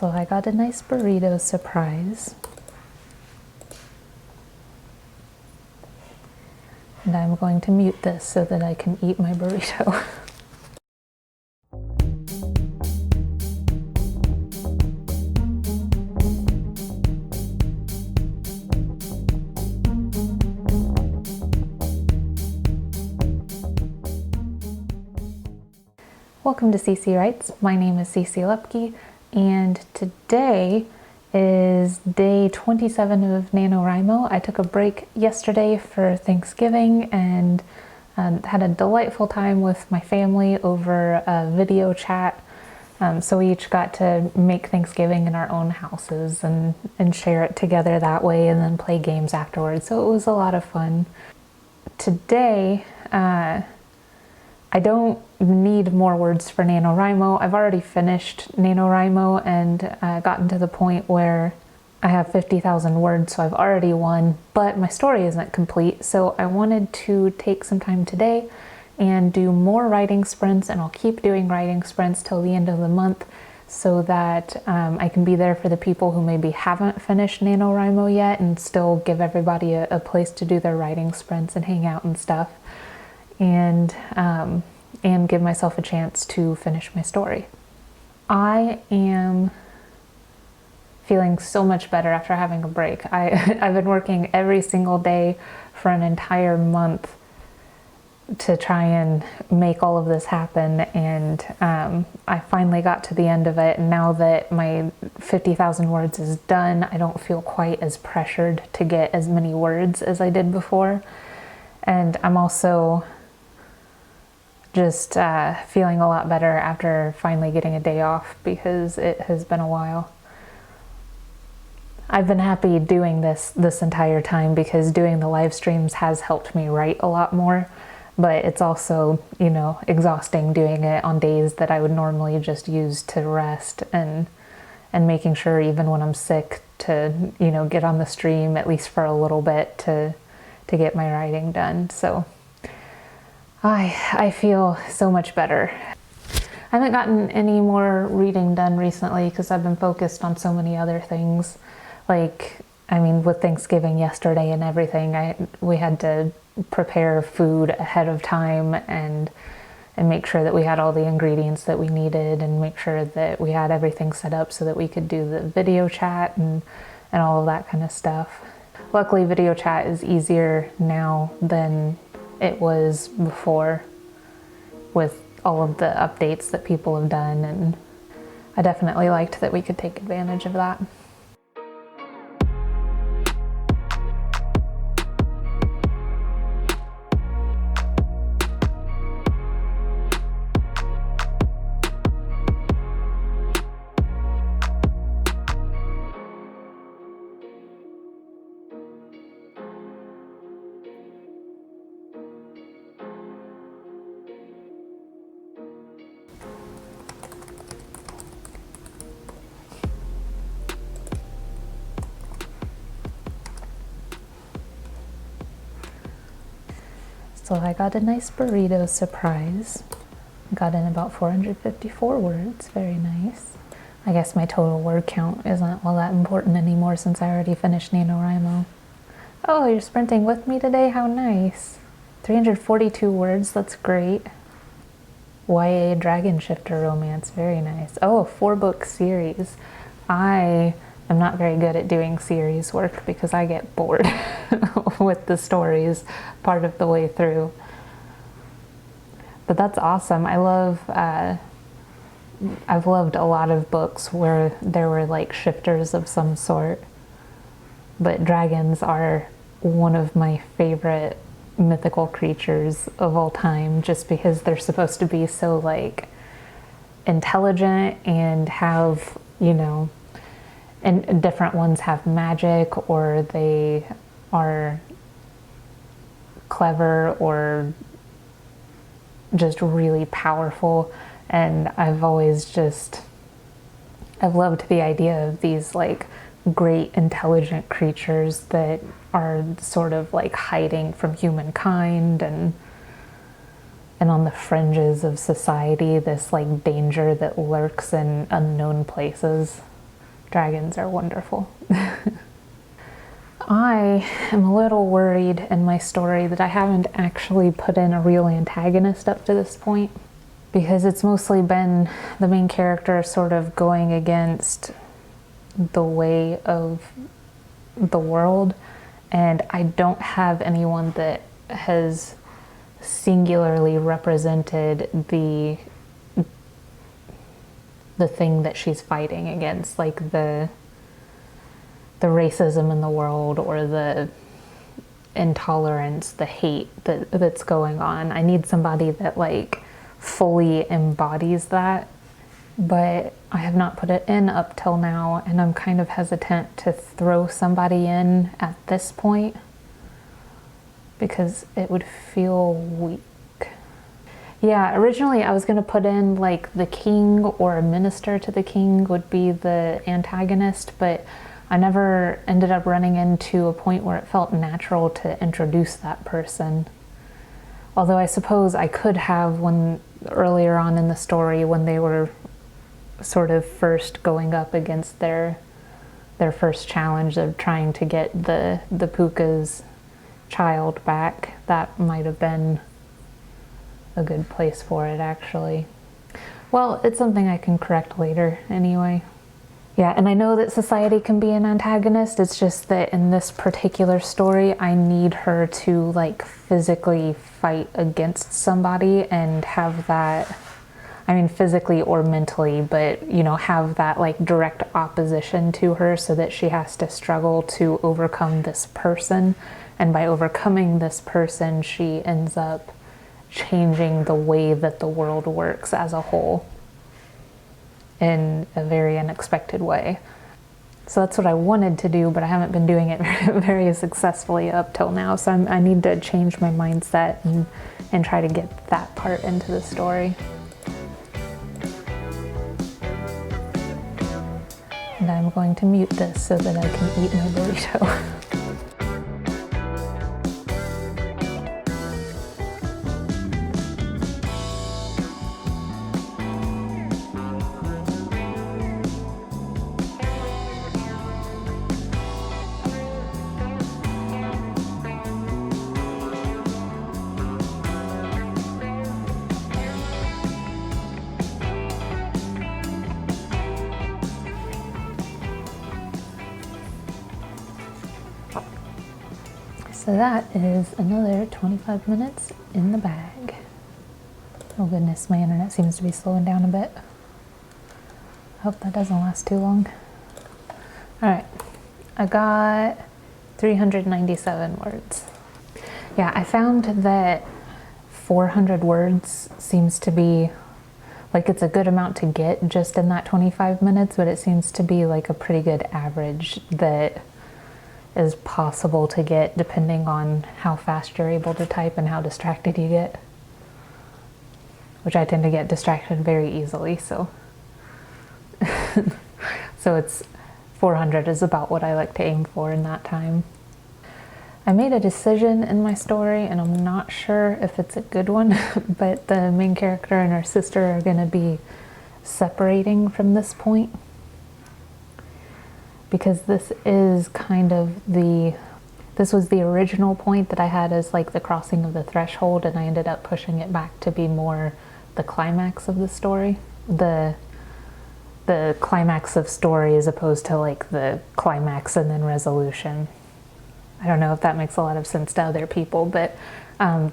So I got a nice burrito surprise. And I'm going to mute this so that I can eat my burrito. Welcome to CC Writes. My name is CC Lepke, and today is day 27 of NaNoWriMo. I took a break yesterday for Thanksgiving and had a delightful time with my family over a video chat. So we each got to make Thanksgiving in our own houses and share it together that way, and then play games afterwards. So it was a lot of fun. Today, I don't need more words for NaNoWriMo. I've already finished NaNoWriMo and gotten to the point where I have 50,000 words, so I've already won, but my story isn't complete. So I wanted to take some time today and do more writing sprints, and I'll keep doing writing sprints till the end of the month so that I can be there for the people who maybe haven't finished NaNoWriMo yet and still give everybody a place to do their writing sprints and hang out and stuff. And give myself a chance to finish my story. I am feeling so much better after having a break. I've been working every single day for an entire month to try and make all of this happen, and I finally got to the end of it, and now that my 50,000 words is done, I don't feel quite as pressured to get as many words as I did before. And I'm also just feeling a lot better after finally getting a day off, because it has been a while. I've been happy doing this entire time because doing the live streams has helped me write a lot more, but it's also, you know, exhausting doing it on days that I would normally just use to rest, and making sure even when I'm sick to, you know, get on the stream at least for a little bit to get my writing done. So I feel so much better. I haven't gotten any more reading done recently because I've been focused on so many other things. Like, I mean, with Thanksgiving yesterday and everything, we had to prepare food ahead of time and make sure that we had all the ingredients that we needed, and make sure that we had everything set up so that we could do the video chat and all of that kind of stuff. Luckily, video chat is easier now than it was before, with all of the updates that people have done, and I definitely liked that we could take advantage of that. So I got a nice burrito surprise. Got in about 454 words, very nice. I guess my total word count isn't all that important anymore since I already finished NaNoWriMo. Oh, you're sprinting with me today? How nice. 342 words, that's great. YA Dragon Shifter romance, very nice. Oh, a 4-book series. I'm not very good at doing series work because I get bored with the stories part of the way through. But that's awesome. I've loved a lot of books where there were like shifters of some sort, but dragons are one of my favorite mythical creatures of all time, just because they're supposed to be so like intelligent and have, you know, and different ones have magic, or they are clever, or just really powerful. And I've loved the idea of these like great intelligent creatures that are sort of like hiding from humankind and on the fringes of society, this like danger that lurks in unknown places. Dragons are wonderful. I am a little worried in my story that I haven't actually put in a real antagonist up to this point, because it's mostly been the main character sort of going against the way of the world, and I don't have anyone that has singularly represented the thing that she's fighting against, like the racism in the world or the intolerance, the hate that's going on. I need somebody that like fully embodies that, but I have not put it in up till now, and I'm kind of hesitant to throw somebody in at this point because it would feel weak. Yeah, originally I was going to put in like the king or a minister to the king would be the antagonist, but I never ended up running into a point where it felt natural to introduce that person. Although I suppose I could have when earlier on in the story when they were sort of first going up against their first challenge of trying to get the Puka's child back. That might have been a good place for it, actually. Well, it's something I can correct later anyway. Yeah, and I know that society can be an antagonist. It's just that in this particular story, I need her to like physically fight against somebody and have that, I mean physically or mentally, but you know, have that like direct opposition to her so that she has to struggle to overcome this person. And by overcoming this person, she ends up changing the way that the world works as a whole in a very unexpected way. So that's what I wanted to do, but I haven't been doing it very successfully up till now. So I need to change my mindset and try to get that part into the story. And I'm going to mute this so that I can eat my burrito. So that is another 25 minutes in the bag. Oh goodness, my internet seems to be slowing down a bit. I hope that doesn't last too long. All right, I got 397 words. Yeah, I found that 400 words seems to be like it's a good amount to get just in that 25 minutes, but it seems to be like a pretty good average that is possible to get depending on how fast you're able to type and how distracted you get. Which I tend to get distracted very easily, so so it's 400 is about what I like to aim for in that time. I made a decision in my story and I'm not sure if it's a good one, but the main character and her sister are going to be separating from this point. Because this is kind of this was the original point that I had as like the crossing of the threshold, and I ended up pushing it back to be more the climax of the story. The climax of story as opposed to like the climax and then resolution. I don't know if that makes a lot of sense to other people, but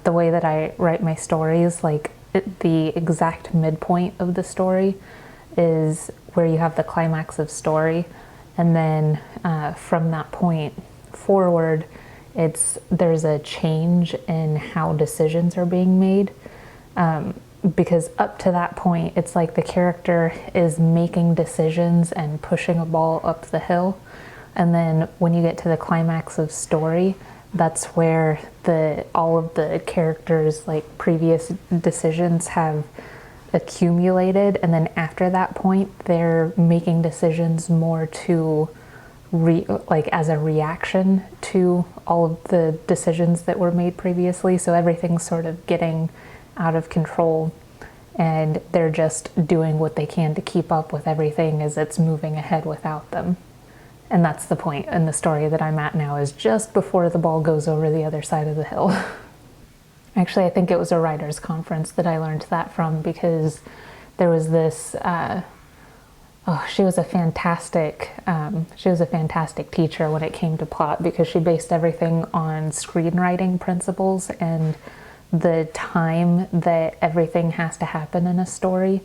the way that I write my stories, like the exact midpoint of the story is where you have the climax of story. And then from that point forward, there's a change in how decisions are being made. Because up to that point, it's like the character is making decisions and pushing a ball up the hill. And then when you get to the climax of story, that's where all of the characters' like previous decisions have accumulated, and then after that point they're making decisions more to like as a reaction to all of the decisions that were made previously, so everything's sort of getting out of control and they're just doing what they can to keep up with everything as it's moving ahead without them. And that's the point in the story that I'm at now, is just before the ball goes over the other side of the hill. Actually, I think it was a writer's conference that I learned that from, because there was this, she was a fantastic teacher when it came to plot, because she based everything on screenwriting principles and the time that everything has to happen in a story.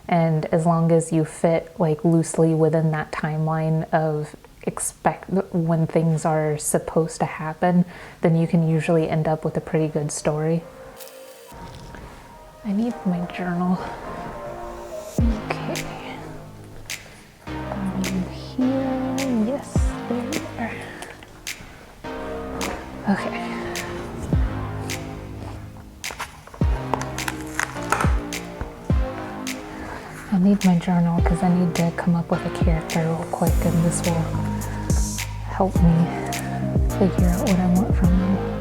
And as long as you fit like loosely within that timeline of expect when things are supposed to happen, then you can usually end up with a pretty good story. I need my journal. Okay. Here, yes, there we are. Okay. I need my journal because I need to come up with a character real quick, and this will help me figure out what I want from them.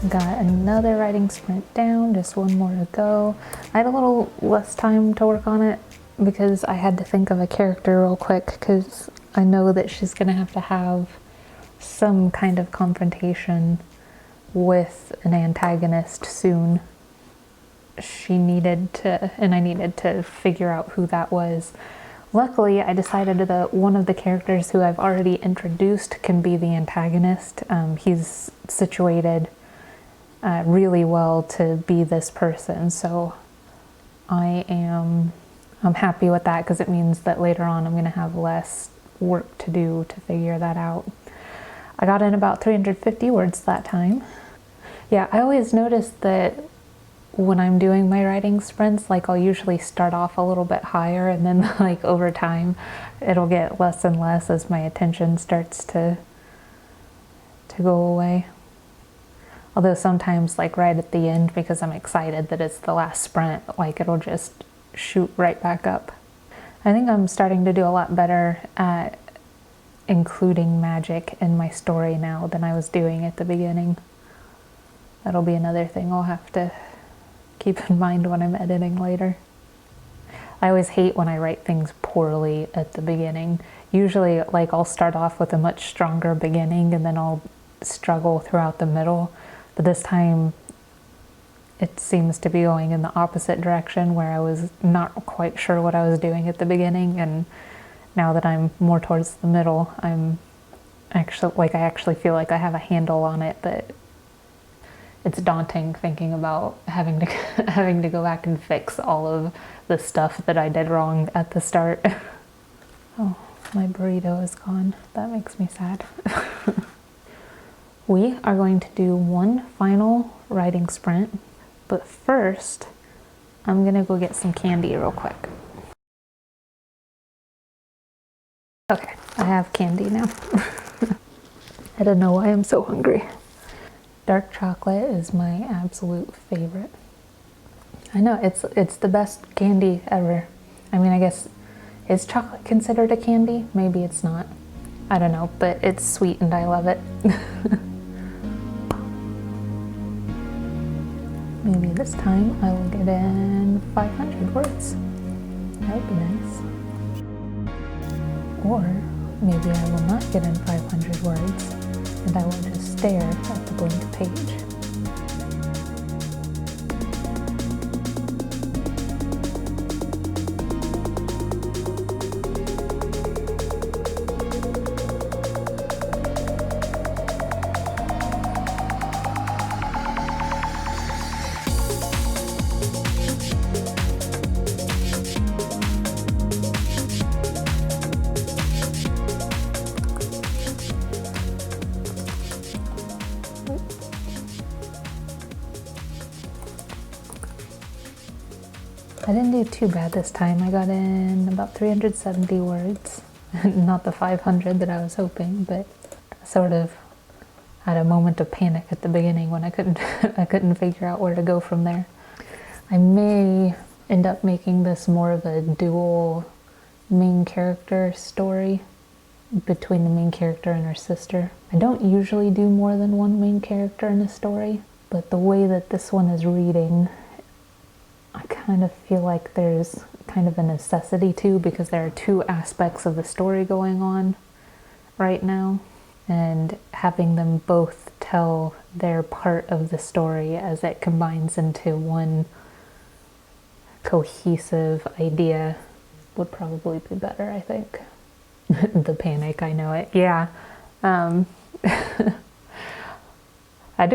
Got another writing sprint down, just one more to go. I had a little less time to work on it because I had to think of a character real quick, because I know that she's gonna have to have some kind of confrontation with an antagonist soon. She needed to, and I needed to figure out who that was. Luckily, I decided that one of the characters who I've already introduced can be the antagonist. He's situated really well to be this person, so I'm happy with that, because it means that later on I'm going to have less work to do to figure that out. I got in about 350 words that time. Yeah, I always notice that when I'm doing my writing sprints, like I'll usually start off a little bit higher, and then like over time it'll get less and less as my attention starts to go away. Although sometimes, like right at the end, because I'm excited that it's the last sprint, like it'll just shoot right back up. I think I'm starting to do a lot better at including magic in my story now than I was doing at the beginning. That'll be another thing I'll have to keep in mind when I'm editing later. I always hate when I write things poorly at the beginning. Usually, like, I'll start off with a much stronger beginning and then I'll struggle throughout the middle. But this time, it seems to be going in the opposite direction, where I was not quite sure what I was doing at the beginning, and now that I'm more towards the middle, I actually feel like I have a handle on it, but it's daunting thinking about having to go back and fix all of the stuff that I did wrong at the start. Oh, my burrito is gone. That makes me sad. We are going to do one final writing sprint, but first I'm gonna go get some candy real quick. Okay, I have candy now. I don't know why I'm so hungry. Dark chocolate is my absolute favorite. I know, it's the best candy ever. I mean, I guess, is chocolate considered a candy? Maybe it's not. I don't know, but it's sweet and I love it. Maybe this time I will get in 500 words. That would be nice. Or maybe I will not get in 500 words and I will just stare at the blank page. I didn't do too bad this time. I got in about 370 words. Not the 500 that I was hoping, but sort of had a moment of panic at the beginning when I couldn't figure out where to go from there. I may end up making this more of a dual main character story between the main character and her sister. I don't usually do more than one main character in a story, but the way that this one is reading, I kind of feel like there's kind of a necessity to, because there are two aspects of the story going on right now, and having them both tell their part of the story as it combines into one cohesive idea would probably be better, I think. The panic, I know it. Yeah. I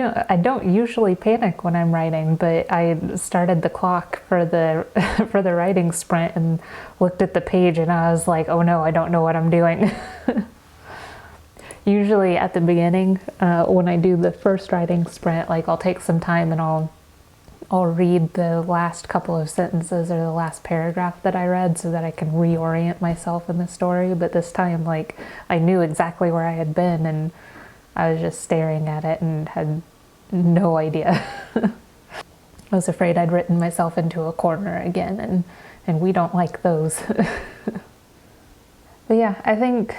don't usually panic when I'm writing, but I started the clock for the for the writing sprint and looked at the page and I was like, oh no, I don't know what I'm doing. Usually at the beginning, when I do the first writing sprint, like I'll take some time and I'll read the last couple of sentences or the last paragraph that I read so that I can reorient myself in the story. But this time, like, I knew exactly where I had been and I was just staring at it and had no idea. I was afraid I'd written myself into a corner again, and we don't like those. But yeah, I think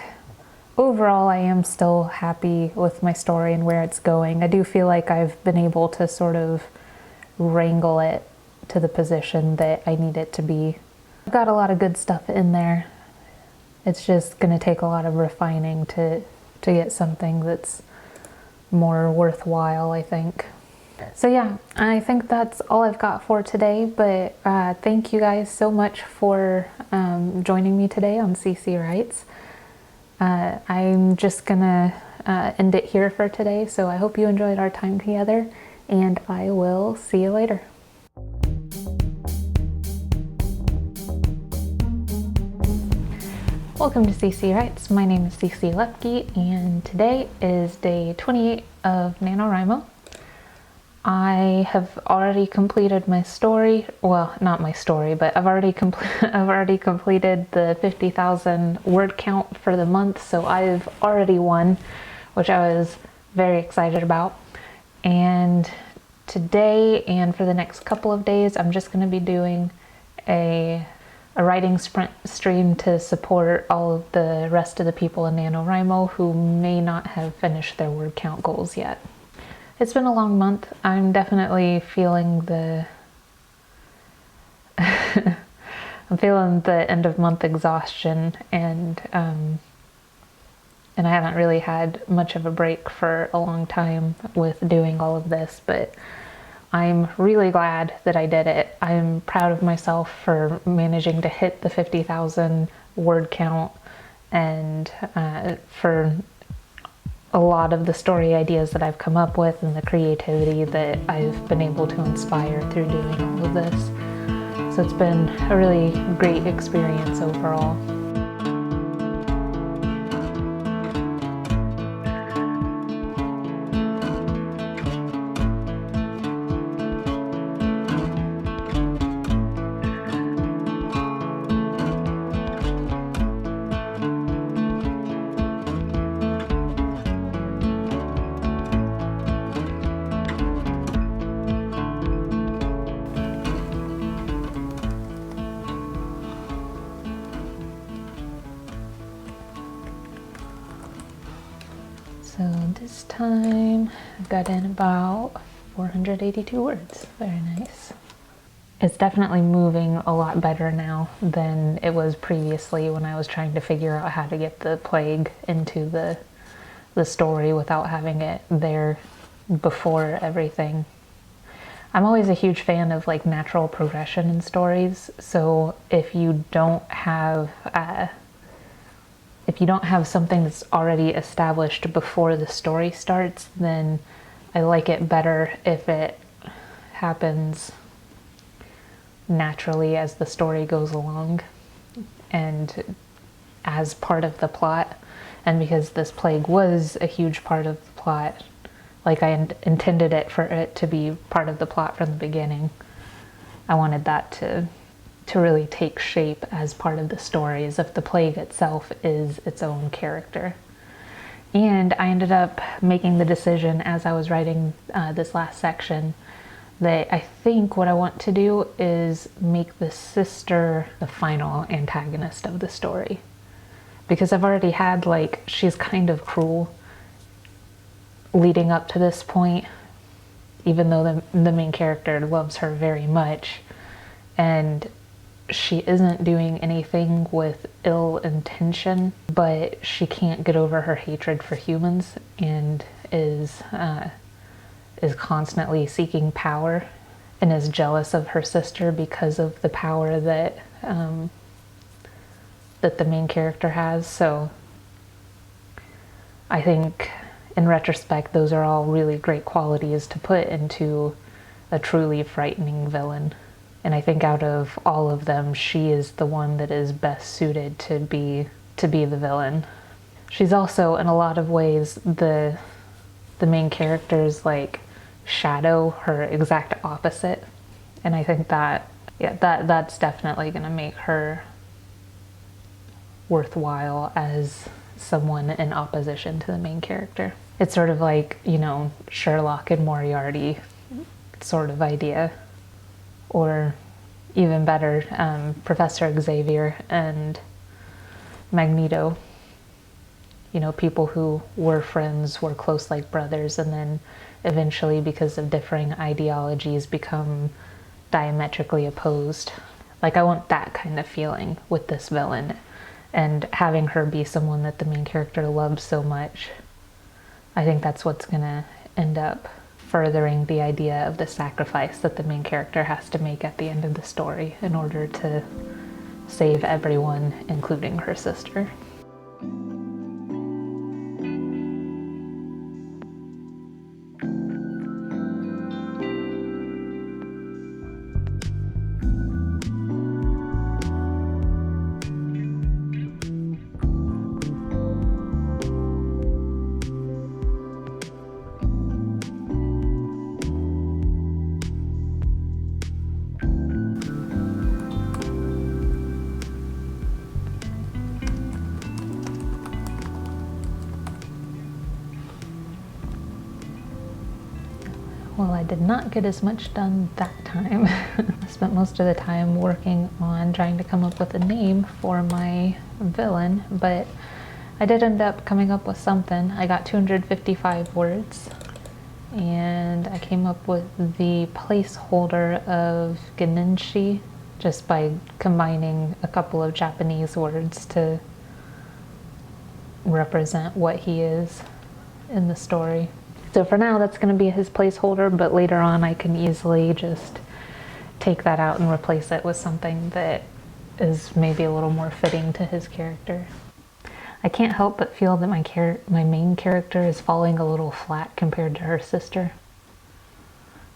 overall I am still happy with my story and where it's going. I do feel like I've been able to sort of wrangle it to the position that I need it to be. I've got a lot of good stuff in there. It's just going to take a lot of refining to get something that's more worthwhile, I think. So yeah, I think that's all I've got for today, but thank you guys so much for joining me today on CC Writes. I'm just gonna end it here for today, so I hope you enjoyed our time together, and I will see you later. Welcome to CC Writes. My name is CC Lepke, and today is day 28 of NaNoWriMo. I have already completed my story. Well, not my story, but I've already completed the 50,000 word count for the month, so I've already won, which I was very excited about. And today and for the next couple of days, I'm just going to be doing a writing sprint stream to support all of the rest of the people in NaNoWriMo who may not have finished their word count goals yet. It's been a long month. I'm definitely feeling the I'm feeling the end of month exhaustion, and I haven't really had much of a break for a long time with doing all of this, but I'm really glad that I did it. I'm proud of myself for managing to hit the 50,000 word count, and for a lot of the story ideas that I've come up with and the creativity that I've been able to inspire through doing all of this. So it's been a really great experience overall. So this time I got in about 482 words. Very nice. It's definitely moving a lot better now than it was previously when I was trying to figure out how to get the plague into the story without having it there before everything. I'm always a huge fan of like natural progression in stories, so if you don't have something that's already established before the story starts, then I like it better if it happens naturally as the story goes along and as part of the plot. And because this plague was a huge part of the plot, like I intended it for it to be part of the plot from the beginning, I wanted that to to really take shape as part of the story, as if the plague itself is its own character. And I ended up making the decision as I was writing this last section that I think what I want to do is make the sister the final antagonist of the story. Because I've already had, like, she's kind of cruel leading up to this point, even though the main character loves her very much, and she isn't doing anything with ill intention, but she can't get over her hatred for humans and is constantly seeking power and is jealous of her sister because of the power that that the main character has. So I think in retrospect, those are all really great qualities to put into a truly frightening villain. And I think out of all of them, she is the one that is best suited to be the villain. She's also, in a lot of ways, the main character's like shadow, her exact opposite. And I think that, yeah, that's definitely gonna make her worthwhile as someone in opposition to the main character. It's sort of like, you know, Sherlock and Moriarty sort of idea. Or even better, Professor Xavier and Magneto. You know, people who were friends, were close like brothers, and then eventually, because of differing ideologies, become diametrically opposed. Like, I want that kind of feeling with this villain, and having her be someone that the main character loves so much. I think that's what's gonna end up furthering the idea of the sacrifice that the main character has to make at the end of the story in order to save everyone, including her sister. Well, I did not get as much done that time. I spent most of the time working on trying to come up with a name for my villain, but I did end up coming up with something. I got 255 words, and I came up with the placeholder of Geninshi just by combining a couple of Japanese words to represent what he is in the story. So for now, that's going to be his placeholder, but later on I can easily just take that out and replace it with something that is maybe a little more fitting to his character. I can't help but feel that my main character is falling a little flat compared to her sister.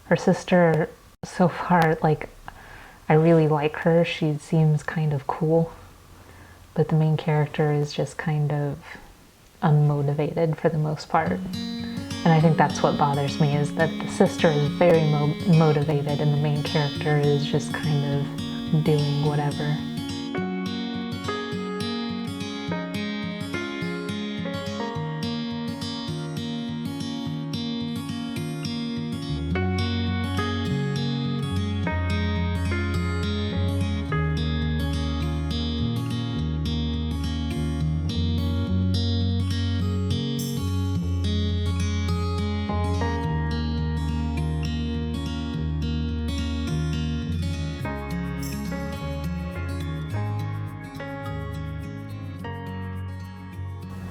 Her sister, so far, like, I really like her. She seems kind of cool, but the main character is just kind of unmotivated for the most part. And I think that's what bothers me, is that the sister is very motivated and the main character is just kind of doing whatever.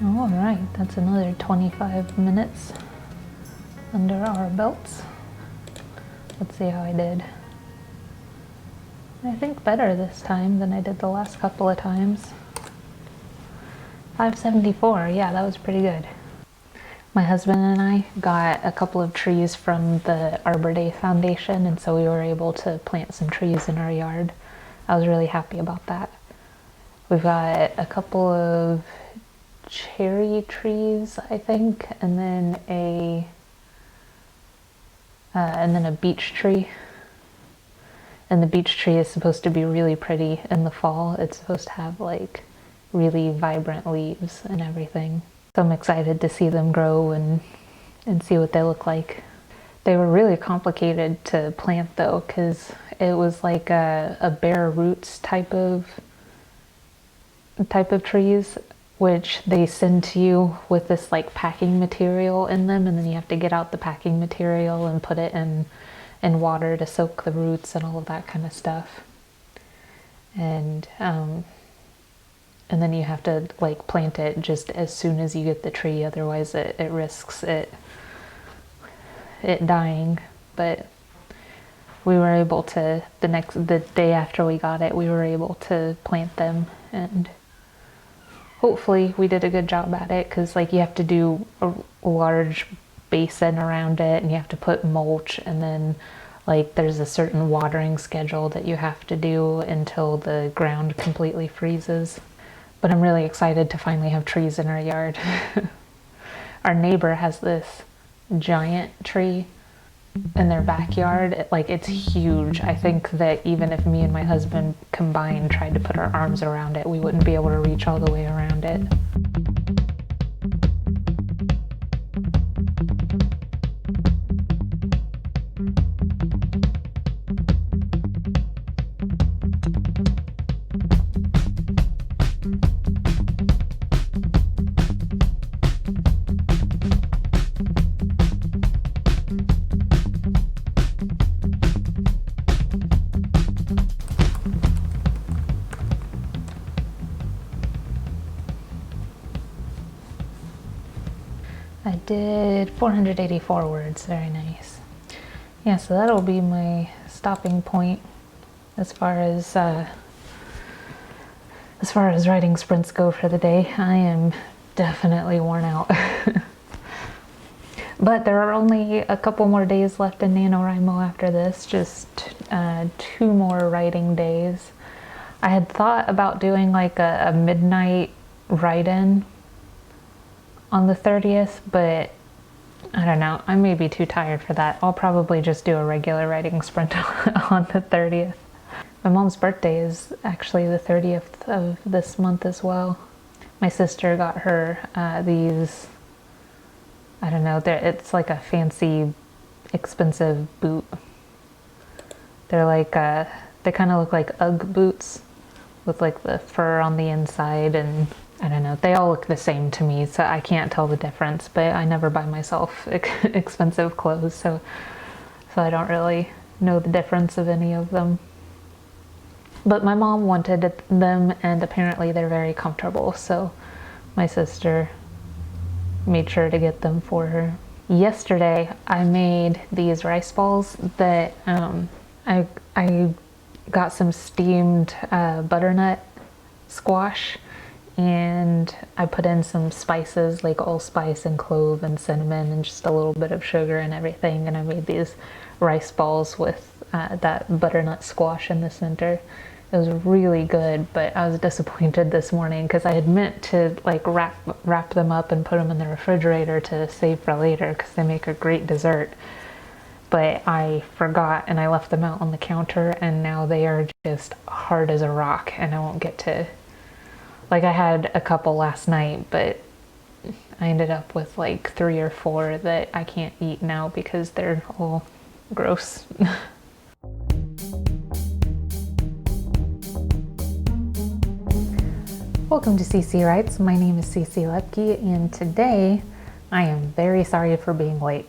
All right, that's another 25 minutes under our belts. Let's see how I did. I think better this time than I did the last couple of times. 574, yeah, that was pretty good. My husband and I got a couple of trees from the Arbor Day Foundation, and so we were able to plant some trees in our yard. I was really happy about that. We've got a couple of cherry trees, I think, and then a beech tree. And the beech tree is supposed to be really pretty in the fall. It's supposed to have like really vibrant leaves and everything. So I'm excited to see them grow and see what they look like. They were really complicated to plant though, because it was like a bare roots type of trees, which they send to you with this like packing material in them, and then you have to get out the packing material and put it in water to soak the roots and all of that kind of stuff. And then you have to like plant it just as soon as you get the tree, otherwise it risks it dying. But we were able to, the day after we got it, we were able to plant them, and hopefully we did a good job at it, because like you have to do a large basin around it, and you have to put mulch, and then like there's a certain watering schedule that you have to do until the ground completely freezes. But I'm really excited to finally have trees in our yard. Our neighbor has this giant tree in their backyard. It's huge. I think that even if me and my husband combined tried to put our arms around it, we wouldn't be able to reach all the way around it. I did 484 words, very nice. Yeah, so that'll be my stopping point as far as writing sprints go for the day. I am definitely worn out. But there are only a couple more days left in NaNoWriMo after this, just 2 more writing days. I had thought about doing like a midnight write-in on the 30th, but I don't know, I may be too tired for that. I'll probably just do a regular writing sprint on the 30th. My mom's birthday is actually the 30th of this month as well. My sister got her these, I don't know, it's like a fancy, expensive boot. They're like, they kind of look like Ugg boots with like the fur on the inside, and I don't know, they all look the same to me, so I can't tell the difference, but I never buy myself expensive clothes, so I don't really know the difference of any of them. But my mom wanted them, and apparently they're very comfortable, so my sister made sure to get them for her. Yesterday I made these rice balls that I got some steamed butternut squash, and I put in some spices like allspice and clove and cinnamon and just a little bit of sugar and everything, and I made these rice balls with that butternut squash in the center. It was really good, but I was disappointed this morning because I had meant to like wrap them up and put them in the refrigerator to save for later, because they make a great dessert. But I forgot and I left them out on the counter, and now they are just hard as a rock, and I won't get to, like, I had a couple last night, but I ended up with like 3 or 4 that I can't eat now because they're all gross. Welcome to CC Writes. My name is CC Lepke, and today I am very sorry for being late.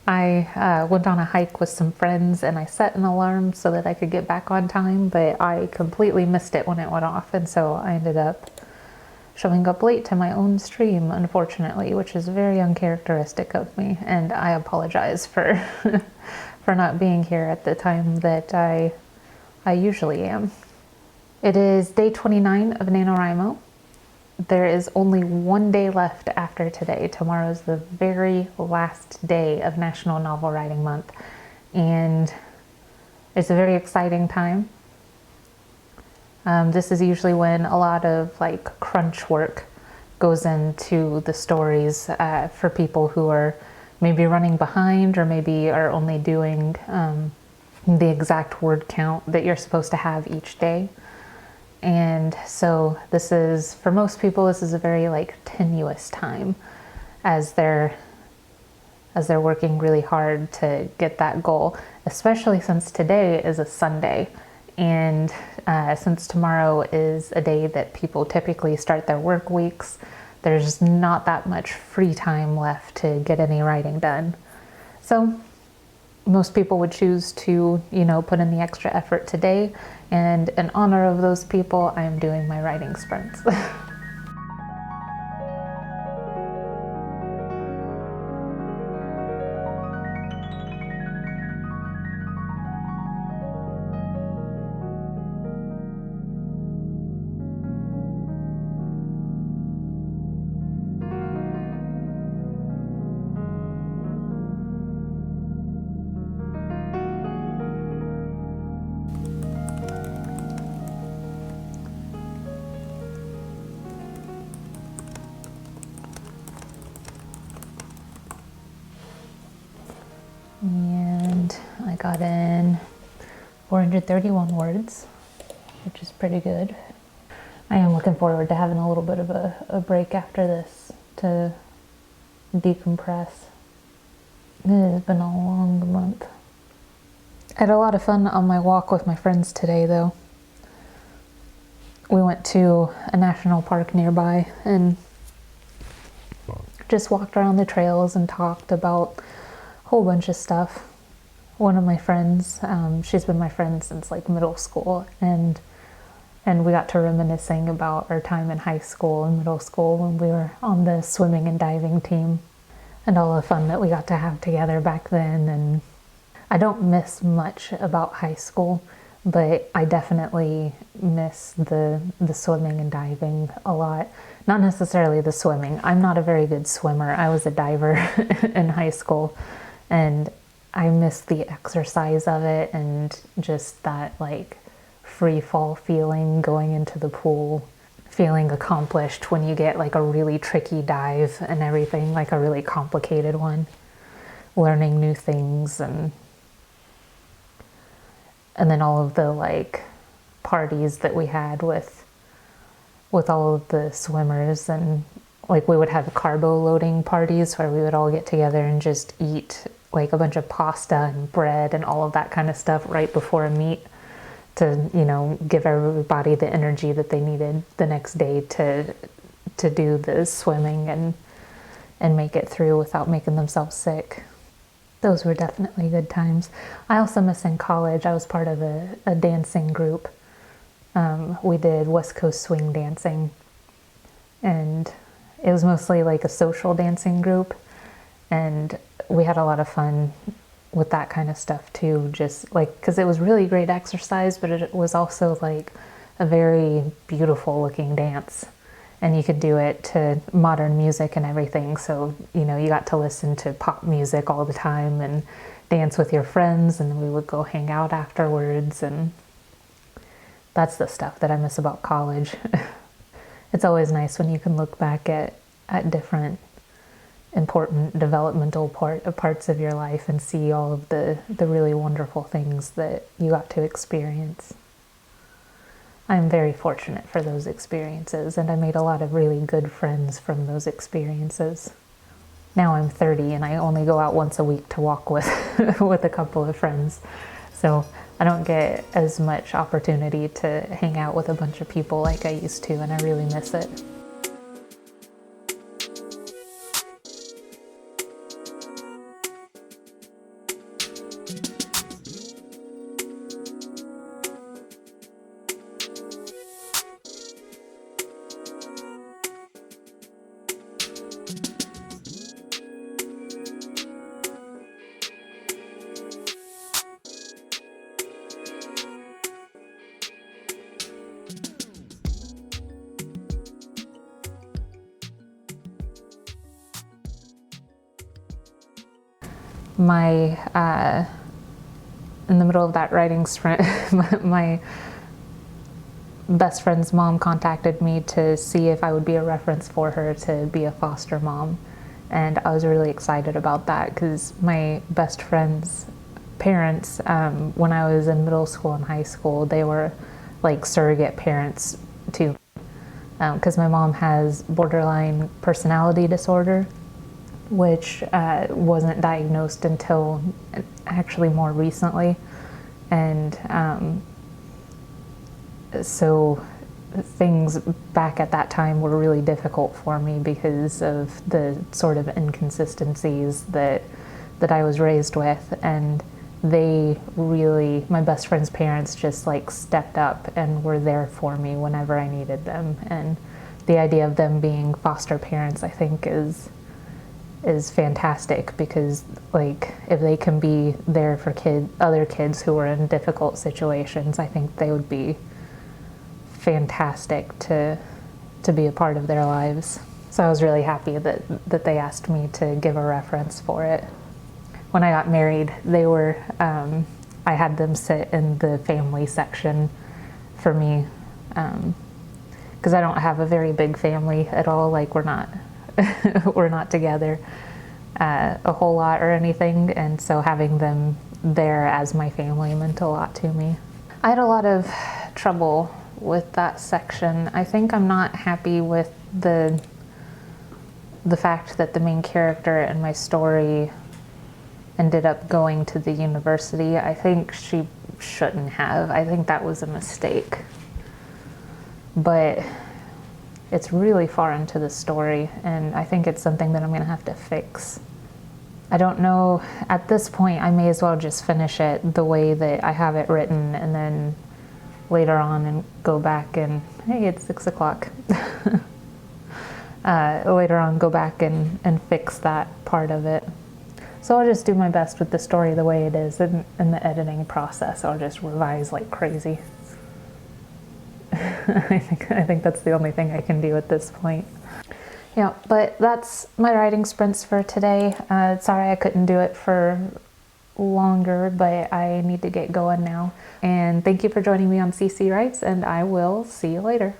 I went on a hike with some friends, and I set an alarm so that I could get back on time, but I completely missed it when it went off, and so I ended up showing up late to my own stream, unfortunately, which is very uncharacteristic of me, and I apologize for for not being here at the time that I usually am. It is day 29 of NaNoWriMo. There is only 1 day left after today. Tomorrow is the very last day of National Novel Writing Month, and it's a very exciting time. This is usually when a lot of like crunch work goes into the stories for people who are maybe running behind, or maybe are only doing the exact word count that you're supposed to have each day. And so this is, for most people, this is a very like tenuous time as they're working really hard to get that goal, especially since today is a Sunday. And since tomorrow is a day that people typically start their work weeks, there's not that much free time left to get any writing done. So most people would choose to, put in the extra effort today. And in honor of those people, I'm doing my writing sprints. And I got in 431 words, which is pretty good. I am looking forward to having a little bit of a break after this to decompress. It has been a long month. I had a lot of fun on my walk with my friends today, though. We went to a national park nearby and just walked around the trails and talked about a whole bunch of stuff. One of my friends, she's been my friend since like middle school, and we got to reminiscing about our time in high school and middle school when we were on the swimming and diving team and all the fun that we got to have together back then. And I don't miss much about high school, but I definitely miss the swimming and diving a lot. Not necessarily the swimming. I'm not a very good swimmer. I was a diver in high school, and I miss the exercise of it and just that like free fall feeling going into the pool, feeling accomplished when you get like a really tricky dive and everything, like a really complicated one, learning new things, and then all of the like parties that we had with all of the swimmers, and like we would have carbo loading parties where we would all get together and just eat like a bunch of pasta and bread and all of that kind of stuff right before a meet to, give everybody the energy that they needed the next day to do the swimming and make it through without making themselves sick. Those were definitely good times. I also miss in college, I was part of a dancing group. We did West Coast swing dancing, and it was mostly like a social dancing group, and we had a lot of fun with that kind of stuff too, just like because it was really great exercise, but it was also like a very beautiful looking dance, and you could do it to modern music and everything. So you got to listen to pop music all the time and dance with your friends, and then we would go hang out afterwards, and that's the stuff that I miss about college. It's always nice when you can look back at different important developmental parts of your life and see all of the really wonderful things that you got to experience. I'm very fortunate for those experiences, and I made a lot of really good friends from those experiences. Now I'm 30 and I only go out once a week to walk with with a couple of friends, so I don't get as much opportunity to hang out with a bunch of people like I used to, and I really miss it. In the middle of that writing sprint, my best friend's mom contacted me to see if I would be a reference for her to be a foster mom. And I was really excited about that because my best friend's parents, when I was in middle school and high school, they were like surrogate parents too, because my mom has borderline personality disorder, which wasn't diagnosed until actually more recently. And so things back at that time were really difficult for me because of the sort of inconsistencies that I was raised with. And they really, my best friend's parents just like stepped up and were there for me whenever I needed them. And the idea of them being foster parents, I think, is fantastic, because like if they can be there for other kids who are in difficult situations, I think they would be fantastic to be a part of their lives. So I was really happy that they asked me to give a reference for it. When I got married, they were I had them sit in the family section for me, because I don't have a very big family at all. Like we're not we're not together a whole lot or anything, and so having them there as my family meant a lot to me. I had a lot of trouble with that section. I think I'm not happy with the fact that the main character in my story ended up going to the university. I think she shouldn't have. I think that was a mistake. But it's really far into the story, and I think it's something that I'm gonna have to fix. I don't know, at this point I may as well just finish it the way that I have it written, and then later on and go back and, hey, it's 6 o'clock. Later on go back and fix that part of it. So I'll just do my best with the story the way it is. In the editing process, I'll just revise like crazy. I think that's the only thing I can do at this point. Yeah, but that's my writing sprints for today. Sorry I couldn't do it for longer, but I need to get going now. And thank you for joining me on CC Writes, and I will see you later.